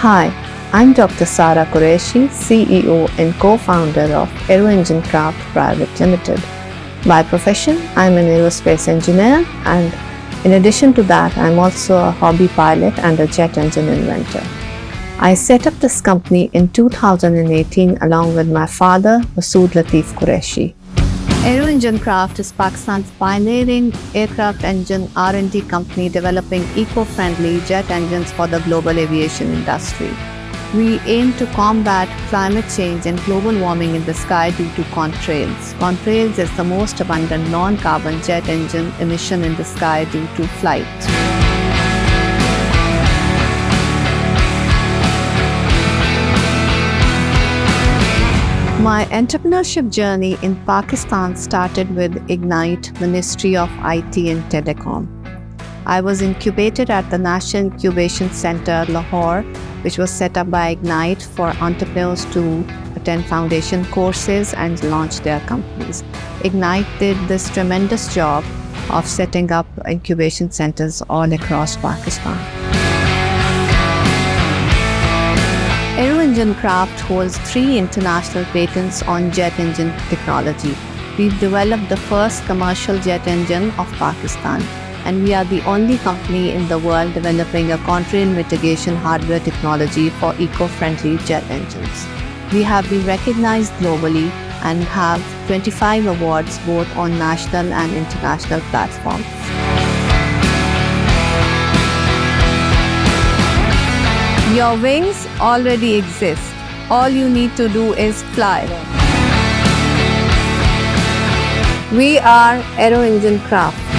Hi, I'm Dr. Sara Qureshi, CEO and co-founder of 𝐤𝐢𝐭𝐡 Private Limited. By profession, I'm an aerospace engineer, and in addition to that, I'm also a hobby pilot and a jet engine inventor. I set up this company in 2018 along with my father, Masood Lateef Qureshi. 𝐤𝐢𝐭𝐡 is Pakistan's pioneering aircraft engine R&D company developing eco-friendly jet engines for the global aviation industry. We aim to combat climate change and global warming in the sky due to contrails. Contrails is the most abundant non-carbon jet engine emission in the sky due to flight. My entrepreneurship journey in Pakistan started with Ignite, Ministry of IT and Telecom. I was incubated at the National Incubation Center, Lahore, which was set up by Ignite for entrepreneurs to attend foundation courses and launch their companies. Ignite did this tremendous job of setting up incubation centers all across Pakistan. 𝐤𝐢𝐭𝐡 holds 3 international patents on jet engine technology. We've developed the first commercial jet engine of Pakistan, and we are the only company in the world developing a contrail mitigation hardware technology for eco-friendly jet engines. We have been recognized globally and have 25 awards both on national and international platforms. Your wings already exist. All you need to do is fly. We are 𝐤𝐢𝐭𝐡.